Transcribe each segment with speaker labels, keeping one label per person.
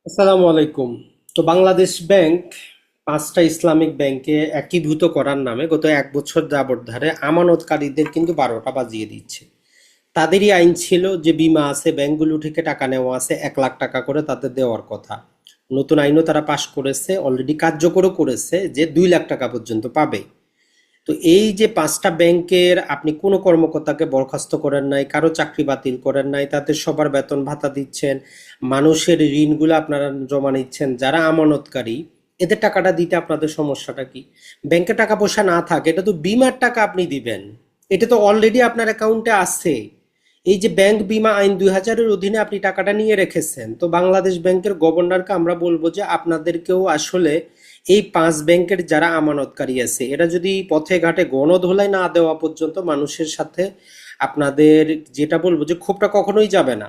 Speaker 1: আসসালামু আলাইকুম। তো বাংলাদেশ ব্যাংক পাঁচটা ইসলামিক ব্যাংকে একীভূত করার নামে গত 1 বছর যাবৎ ধরে আমানতকারীদের কিন্তু 12টা বাজিয়ে দিচ্ছে। তাদেরই আইন ছিল যে বিমা আছে, ব্যাংকগুলো থেকে টাকা নেওয়া আছে, 1 লাখ টাকা করে তাদের দেওয়ার কথা। নতুন আইনও তারা পাশ করেছে, অলরেডি কার্যকরও করেছে যে 2 লাখ টাকা পর্যন্ত পাবে। তো এই যে পাঁচটা ব্যাংকের আপনি কোনো কর্মকর্তাকে বরখাস্ত করেন নাই, কারো চাকরি বাতিল করেন নাই, তাদের সবার বেতন ভাতা দিচ্ছেন, মানুষের ঋণগুলো আপনারা জমা নিচ্ছেন, যারা আমানতকারী এদের টাকাটা দিতে আপনাদের সমস্যাটা কি? ব্যাংকে টাকা পয়সা না থাকে, এটা তো বিমার টাকা আপনি দিবেন, এটা তো অলরেডি আপনার অ্যাকাউন্টে আছে। এই যে ব্যাংক বিমা আইন 2000-এর অধীনে আপনি টাকাটা নিয়ে রেখেছেন, তো বাংলাদেশ ব্যাংকের গভর্নরকে আমরা বলবো যে আপনাদেরকেও আসলে এই পাঁচ ব্যাংকের যারা আমানতকারী আছে এরা যদি পথে ঘাটে গণধোলাই না দেওয়া পর্যন্ত মানুষের সাথে আপনাদের যেটা বলবো যে ক্ষোভটা কখনোই যাবে না।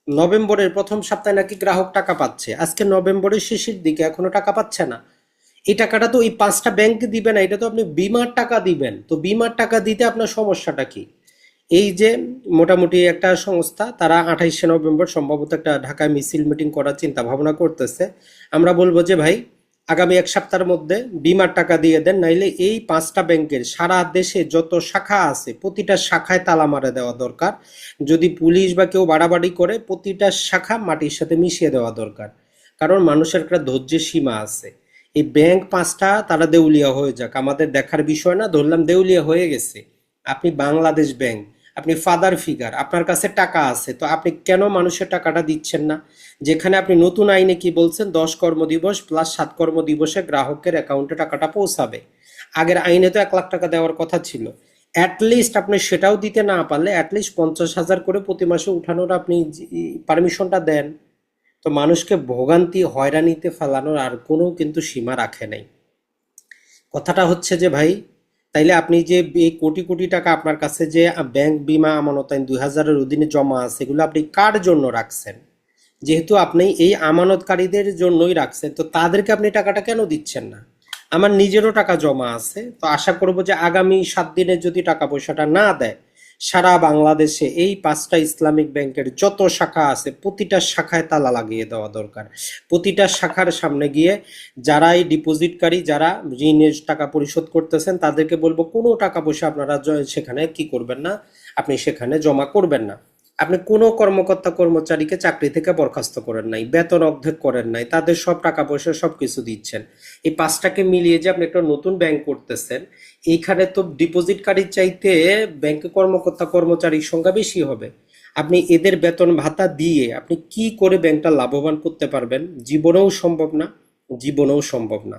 Speaker 1: নভেম্বরের প্রথম সপ্তাহে নাকি গ্রাহক টাকা পাচ্ছে, আজকে নভেম্বরের শেষের দিকে এখনো টাকা পাচ্ছে না। এই টাকাটা তো এই পাঁচটা ব্যাংক দিবে না, এটা তো আপনি বিমার টাকা দিবেন। তো বিমার টাকা দিতে আপনার সমস্যাটা কি? এই যে মোটামুটি একটা সংস্থা তারা 28শে নভেম্বর সম্ভবত একটা ঢাকায় মিছিল মিটিং করার চিন্তা ভাবনা করতেছে। আমরা বলবো যে ভাই, আগামী 1 সপ্তাহের মধ্যে বিমার টাকা দিয়ে দেন, নাইলে এই পাঁচটা ব্যাংকের সারা দেশে যত শাখা আছে প্রতিটা শাখায় তালা মারা দেওয়া দরকার। যদি পুলিশ বা কেউ বাড়াবাড়ি করে প্রতিটা শাখা মাটির সাথে মিশিয়ে দেওয়া দরকার। কারণ মানুষের একটা ধৈর্যের সীমা আছে। এই ব্যাংক পাঁচটা তারা দেউলিয়া হয়ে যাক, আমাদের দেখার বিষয় না, ধরলাম দেউলিয়া হয়ে গেছে। আপনি বাংলাদেশ ব্যাংক, আপনি ফাদার ফিগার, আপনার কাছে টাকা আছে, তো আপনি কেন মানুষের টাকাটা দিচ্ছেন না? যেখানে আপনি নতুন আইনে কি বলছেন, 10 কর্মদিবস প্লাস 7 কর্মদিবসে গ্রাহকের অ্যাকাউন্টে টাকাটা পৌঁছাবে। আগের আইনে তো 1 লাখ টাকা দেওয়ার কথা ছিল। অ্যাটলিস্ট আপনি সেটাও দিতে না পারলে অ্যাটলিস্ট 50,000 করে প্রতি মাসে উঠানোর আপনি পারমিশনটা দেন। তো মানুষকে ভোগান্তি হয়রানিতে ফেলানোর আর কোনো কিন্তু সীমা রাখে নাই। কথাটা হচ্ছে যে ভাই, তাইলে আপনি যে এই কোটি কোটি টাকা আপনার কাছে যে ব্যাংক বিমা আমানতাইন 2000-এর অধীনে জমা আছে, এগুলো আপনি কার জন্য রাখছেন? যেহেতু আপনি এই আমানতকারীদের জন্যই রাখছেন, তো তাদেরকে আপনি টাকাটা কেন দিচ্ছেন না? আমার নিজেরও টাকা জমা আছে, তো আশা করব যে আগামী 7 দিনের যদি টাকা পয়সাটা না দেয়, সারা বাংলাদেশে এই পাঁচটা ইসলামিক ব্যাংকের যত শাখা আছে প্রতিটা শাখায় তালা লাগিয়ে দেওয়া দরকার। প্রতিটা শাখার সামনে গিয়ে যারাই ডিপোজিটকারী, যারা ঋণের টাকা পরিশোধ করতেছেন, তাদেরকে বলবো কোনো টাকা পয়সা আপনারা সেখানে কি করবেন না, আপনি সেখানে জমা করবেন না। আপনি কোনো কর্মকর্তা কর্মচারীকে চাকরি থেকে বরখাস্ত করেন নাই, বেতন অর্ধেক করেন নাই, তাদের সব টাকা পয়সা সব কিছু দিচ্ছেন। এই পাঁচটাকে মিলিয়ে যে আপনি একটা নতুন ব্যাংক করতেছেন, এইখানে তো ডিপোজিটকারীর চাইতে ব্যাংকে কর্মকর্তা কর্মচারীর সংখ্যা বেশি হবে। আপনি এদের বেতন ভাতা দিয়ে আপনি কি করে ব্যাংকটা লাভবান করতে পারবেন? জীবনেও সম্ভব না, জীবনেও সম্ভব না।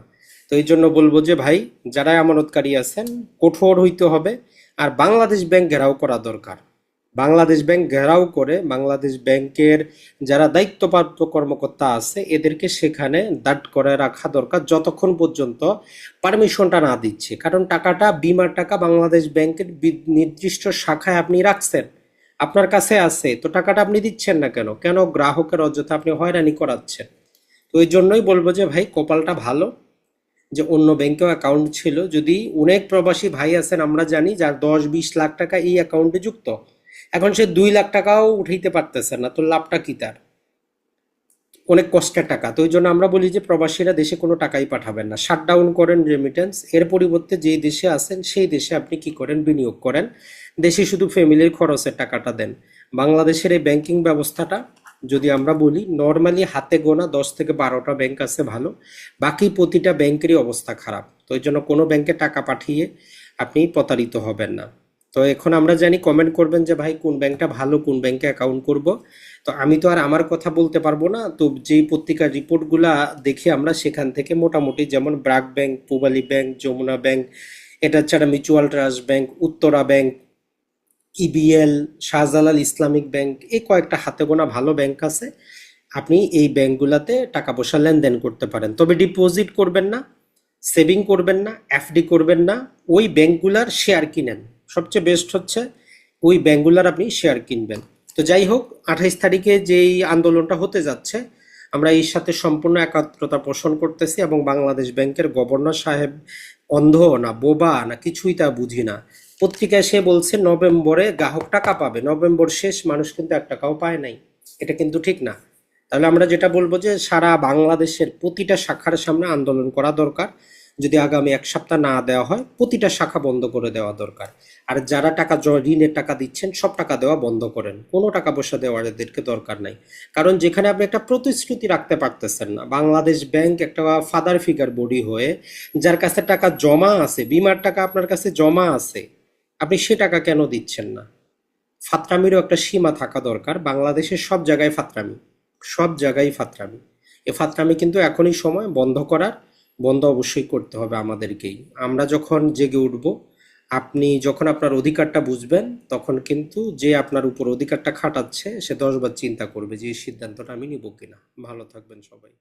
Speaker 1: তো এই জন্য বলবো যে ভাই, যারা আমানতকারী আছেন কঠোর হইতে হবে। আর বাংলাদেশ ব্যাংক ঘেরাও করা দরকার। বাংলাদেশ ব্যাংক ঘেরাও করে বাংলাদেশ ব্যাংকের যারা দায়িত্বপ্রাপ্ত কর্মকর্তা আছে এদেরকে সেখানে দাঁড় করে রাখা দরকার যতক্ষণ পর্যন্ত পারমিশনটা না দিচ্ছে। কারণ টাকাটা বিমার টাকা বাংলাদেশ ব্যাংকের নির্দিষ্ট শাখায় আপনি রাখছেন, আপনার কাছে আছে, তো টাকাটা আপনি দিচ্ছেন না কেন? কেন গ্রাহকের অযথা আপনি হয়রানি করাচ্ছেন? তো এই জন্যই বলবো যে ভাই, কপালটা ভালো যে অন্য ব্যাংকেও অ্যাকাউন্ট ছিল। যদি অনেক প্রবাসী ভাই আছেন আমরা জানি, যার 10-20 লাখ টাকা এই অ্যাকাউন্টে যুক্ত, এখন সে 2 লাখ টাকাও উঠাইতে পারতেছে না, তো লাভটা কি তার? অনেক কষ্টের টাকা। তো ওই জন্য আমরা বলি যে প্রবাসীরা দেশে কোনো টাকাই পাঠাবেন না, শাটডাউন করেন রেমিটেন্স। এর পরিবর্তে যেই দেশে আছেন সেই দেশে আপনি কি করেন, বিনিয়োগ করেন, দেশে শুধু ফ্যামিলির খরচের টাকাটা দেন। বাংলাদেশের এই ব্যাংকিং ব্যবস্থাটা যদি আমরা বলি, নর্মালি হাতে গোনা 10 থেকে 12টা ব্যাংক আছে ভালো, বাকি প্রতিটা ব্যাংকেরই অবস্থা খারাপ। তো এই জন্য কোনো ব্যাংকে টাকা পাঠিয়ে আপনি প্রতারিত হবেন না। তো এখন আমরা জানি কমেন্ট করবেন যে ভাই কোন ব্যাংকটা ভালো, কোন ব্যাংকে অ্যাকাউন্ট করব। তো আমি তো আর আমার কথা বলতে পারবো না, তো যেই পত্রিকার রিপোর্টগুলা দেখি আমরা সেখান থেকে মোটামুটি, যেমন BRAC bank, Pubali bank, Jamuna bank, এটা ছাড়া mutual trust bank, Uttara bank, EBL, Shahjalal Islamic bank, এই কয়েকটা হাতে গোনা ভালো ব্যাংক আছে। আপনি এই ব্যাংকগুলাতে টাকা পয়সা লেনদেন করতে পারেন, তবে ডিপোজিট করবেন না, সেভিং করবেন না, এফডি করবেন না। ওই ব্যাংকগুলার শেয়ার কিনেন, সবচেয়ে বেস্ট হচ্ছে ওই ব্যাংকগুলার আপনি শেয়ার কিনবেন। তো যাই হোক, 28 তারিখে যেই আন্দোলনটা হতে যাচ্ছে, আমরা এর সাথে সম্পূর্ণ একাত্রতা পোষণ করতেছি। এবং বাংলাদেশ ব্যাংকের গভর্নর সাহেব অন্ধ না বোবা না কিছুই তা বুঝি না। পত্রিকায় সে বলছে নভেম্বরে গ্রাহক টাকা পাবে, নভেম্বর শেষ, মানুষ কিন্তু 1 টাকাও পায় নাই। এটা কিন্তু ঠিক না। তাহলে আমরা যেটা বলবো যে সারা বাংলাদেশের প্রতিটা শাখার সামনে আন্দোলন করা দরকার। যদি আগামী 1 সপ্তাহ না দেওয়া হয়, প্রতিটা শাখা বন্ধ করে দেওয়া দরকার। আর যারা ঋণের টাকা দিচ্ছেন, সব টাকা দেওয়া বন্ধ করেন, কোনো টাকা পয়সা দেওয়ার এদেরকে দরকার নাই। কারণ যেখানে আপনি একটা প্রতিশ্রুতি রাখতে পারতেছেন না, বাংলাদেশ ব্যাংক একটা ফাদার ফিগার বডি হয়ে, যার কাছে টাকা জমা আছে, বিমার টাকা আপনার কাছে জমা আছে, আপনি সে টাকা কেন দিচ্ছেন না? ফাত্রামিরও একটা সীমা থাকা দরকার। বাংলাদেশের সব জায়গায় ফাত্রামি, সব জায়গায় ফাত্রামি। এ ফাত্রামি কিন্তু এখনই সময় বন্ধ করার। বন্ধ অবশ্যই করতে হবে আমাদেরকেই। আমরা যখন জেগে উঠব, আপনি যখন আপনার অধিকারটা বুঝবেন, তখন কিন্তু যে আপনার উপর অধিকারটা খাটাচ্ছে সে 10 বার চিন্তা করবে যে এই সিদ্ধান্তটা আমি নিব কিনা। ভালো থাকবেন সবাই।